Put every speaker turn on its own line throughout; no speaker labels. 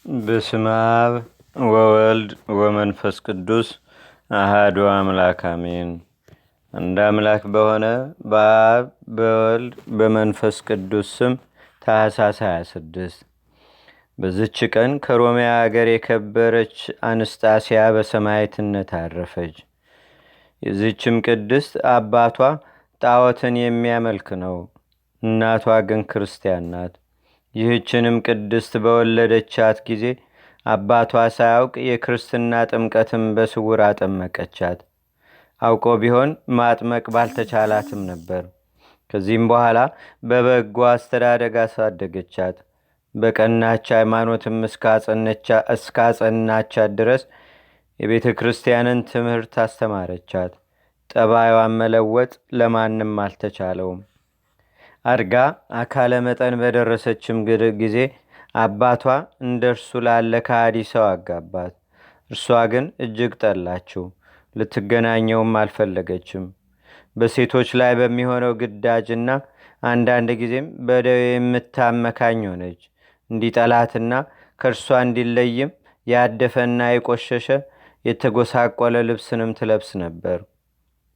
በስመ አብ ወወልድ ወመንፈስ ቅዱስ አሃዱ አምላክ አሜን። አንድ አምላክ በሆነ በአብ በወልድ በመንፈስ ቅዱስ ስም ታኅሳስ 26 በዝች ቀን ከሮሜ አገር የከበረች አንስጣስያ በሰማዕትነት አረፈች። የዚችም ቅድስት አባቷ ጣዖትን የሚያመልክ ነው፣ እናቷ ግን ክርስቲያን ናት። ይህችንም ቅድስት በወለደቻት ጊዜ አባቷ ሳያውቅ የክርስትና ጥምቀትም በስውር አጠመቀቻት። አውቆ ቢሆን ማጥመቅ ባልተቻላትም ነበር። ከዚህም በኋላ በበጎ አስተዳደግ አሳደገቻት። በቀናች ሃይማኖትም እስካጸናቻት ድረስ የቤተ ክርስቲያንን ትምህርት አስተማረቻት። ጠባዩን መለወጥ ለማንም አልተቻለውም። አድጋ አካለ መጠን በደረሰችም ጊዜ አባቷ እንደ እርሱ ላለ ከሃዲ ሰው አጋባት። እርሷ ግን እጅግ ጠላችው፣ ልትገናኘውም አልፈለገችም። በሴቶች ላይ በሚሆነው ግዳጅና አንዳንድ ጊዜም በደዌ የምታመካኝ ሆነች። እንዲጠላትና ከእርሷ እንዲለይም ያደፈና የቆሸሸ የተጎሳቆለ ልብስንም ትለብስ ነበር።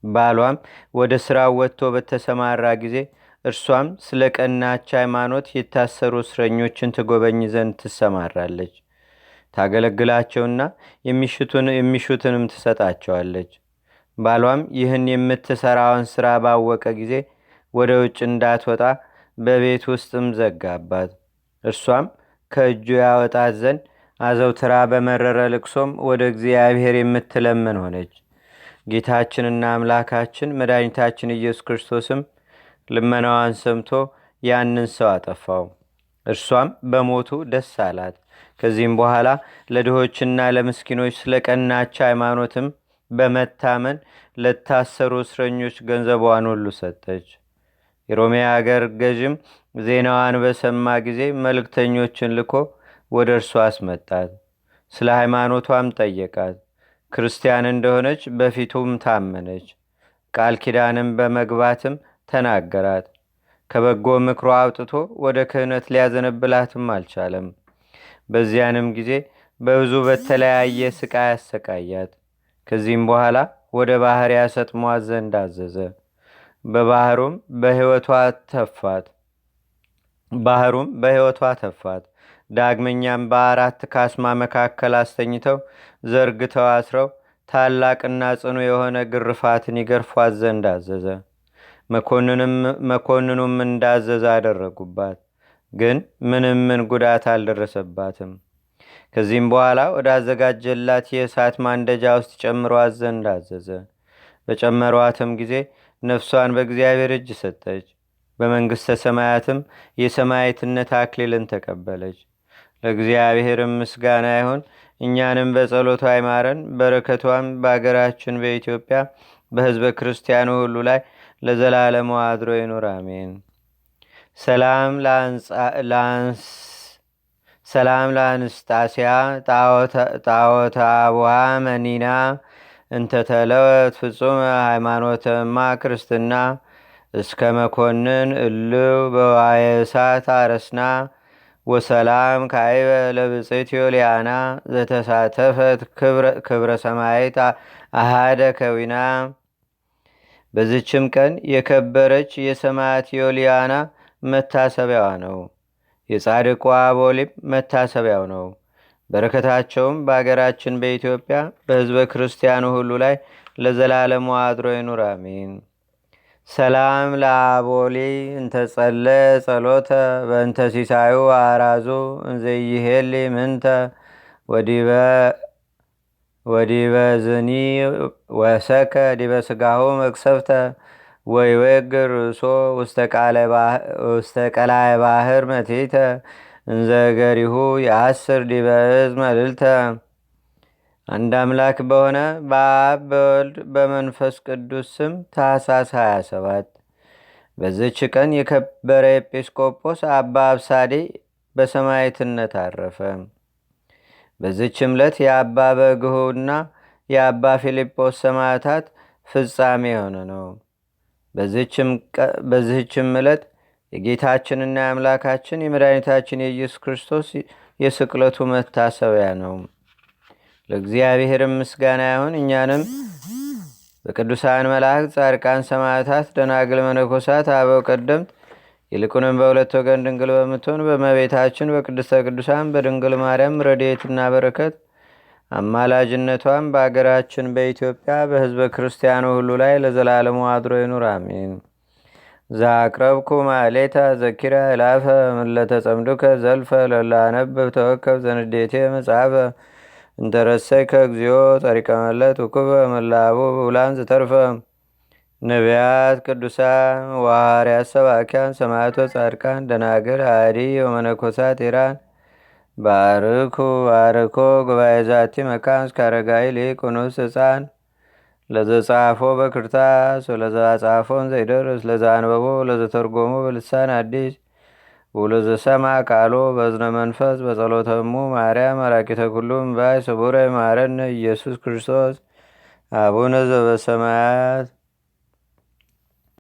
ባሏም ወደ ሥራው ወጥቶ በተሰማራ ጊዜ እርሷም ስለ ቀናች ሃይማኖት የታሰሩ እስረኞችን ትጎበኝ ዘንድ ትሰማራለች። ታገለግላቸውና የሚሹትንም ትሰጣቸዋለች። ባሏም ይህን የምትሠራውን ሥራ ባወቀ ጊዜ ወደ ውጭ እንዳትወጣ በቤት ውስጥም ዘጋባት። እርሷም ከእጁ ያወጣት ዘንድ አዘውትራ በመረረ ልቅሶም ወደ እግዚአብሔር የምትለምን ሆነች። ጌታችንና አምላካችን መድኃኒታችን ኢየሱስ ክርስቶስም ልመናዋን ሰምቶ ያንን ሰው አጠፋው። እርሷም በሞቱ ደስ አላት። ከዚህም በኋላ ለድሆችና ለምስኪኖች ስለ ቀናች ሃይማኖትም በመታመን ለታሰሩ እስረኞች ገንዘቧን ሁሉ ሰጠች። የሮሜ አገር ገዥም ዜናዋን በሰማ ጊዜ መልእክተኞችን ልኮ ወደ እርሷ አስመጣት። ስለ ሃይማኖቷም ጠየቃት። ክርስቲያን እንደሆነች በፊቱም ታመነች። ቃል ኪዳንም በመግባትም ተናገራት። ከበጎ ምክሮ አውጥቶ ወደ ክህነት ሊያዘነብላትም አልቻለም። በዚያንም ጊዜ በብዙ በተለያየ ስቃይ አሰቃያት። ከዚህም በኋላ ወደ ባህር ያሰጥሟት ዘንድ አዘዘ። ባህሩም በሕይወቷ ተፋት። ዳግመኛም በአራት ካስማ መካከል አስተኝተው ዘርግተው አስረው ታላቅና ጽኑ የሆነ ግርፋትን ይገርፏት ዘንድ አዘዘ። መኮንኑም እንዳዘዘ አደረጉባት፣ ግን ምን ጉዳት አልደረሰባትም። ከዚህም በኋላ ወዳዘጋጀላት የእሳት ማንደጃ ውስጥ ጨምሯት ዘንድ አዘዘ። በጨመሯትም ጊዜ ነፍሷን በእግዚአብሔር እጅ ሰጠች። በመንግሥተ ሰማያትም የሰማዕትነት አክሊልን ተቀበለች። ለእግዚአብሔርም ምስጋና ይሁን። እኛንም በጸሎቷ አይማረን፣ በረከቷም በአገራችን በኢትዮጵያ በሕዝበ ክርስቲያኑ ሁሉ ላይ ለዘላለሙ አድሮ ይኑር፣ አሜን። ሰላም ለአንስጣስያ ጣዖተ አቡሃ መኒና እንተተለወት ፍጹም ሃይማኖተማ ክርስትና እስከ መኮንን እልው በዋየ እሳት አረስና ወሰላም ካይበ ለብፅት ዮልያና ዘተሳተፈት ክብረ ሰማይት አሃደ ከዊና። በዝችም ቀን የከበረች የሰማዕት ዮልያና መታሰቢያዋ ነው። የጻድቁ አቦሊም መታሰቢያው ነው። በረከታቸውም በአገራችን በኢትዮጵያ በሕዝበ ክርስቲያኑ ሁሉ ላይ ለዘላለሙ አድሮ ይኑር፣ አሜን። ሰላም ለአቦሊ እንተጸለ ጸሎተ በእንተ ሲሳዩ አራዙ እንዘይሄሊ ምንተ ወዲበ ዝኒ ወሰከ ዲበ ስጋሁ መቅሰፍተ ወይወግር ርሶ ውስተ ቀላይ ባህር መቴተ እንዘገሪሁ የአስር ዲበ እዝ መልልተ። አንድ አምላክ በሆነ በአብ በወልድ በመንፈስ ቅዱስ ስም ታኅሳስ 27 በዝች ቀን የከበረ ኤጲስቆጶስ አባ አብሳዴ በሰማዕትነት አረፈ። በዝች ዕለት የአባ በግሁና የአባ ፊልጶስ ሰማዕታት ፍጻሜ የሆነ ነው። በዚህችም ዕለት የጌታችንና የአምላካችን የመድኃኒታችን የኢየሱስ ክርስቶስ የስቅለቱ መታሰቢያ ነው። ለእግዚአብሔር ምስጋና ይሁን። እኛንም በቅዱሳን መላእክት፣ ጻድቃን፣ ሰማዕታት፣ ደናግል፣ መነኮሳት፣ አበው ቀደምት ይልቁንም በሁለት ወገን ድንግል በምትሆን በእመቤታችን በቅድስተ ቅዱሳን በድንግል ማርያም ረድኤትና በረከት አማላጅነቷም በአገራችን በኢትዮጵያ በሕዝበ ክርስቲያኑ ሁሉ ላይ ለዘላለሙ አድሮ ይኑር፣ አሜን። ዛቅረብኩ ማሌታ ዘኪራ እላፈ ምለተጸምዱከ ዘልፈ ለላነብብ ተወከብ ዘንዴቴ መጽሐፈ እንተረሰይከ እግዚኦ ጸሪቀመለት ውኩበ መላቡ ብውላን ዝተርፈ ነቢያት፣ ቅዱሳን፣ ዋርያት፣ ሰባኪያን፣ ሰማዕቶ፣ ጻድቃን፣ ደናግል፣ አዲ ወመነኮሳት ኢራን ባርኩ ባርኮ ጉባኤ ዛቲ መካን እስከ አረጋዊ ሊቅ ኑስ ህፃን ለዘጻፎ በክርታስ ወለዘጻፎን ዘይደርስ ለዘአንበቦ ለዘተርጎሞ በልሳን አዲስ ወለዘሰማ ቃሎ በዝነ መንፈስ በጸሎተሙ ማርያም አራቂተ ኩሉም ባይ ስቡረ ማረነ ኢየሱስ ክርስቶስ አቡነ ዘበሰማያት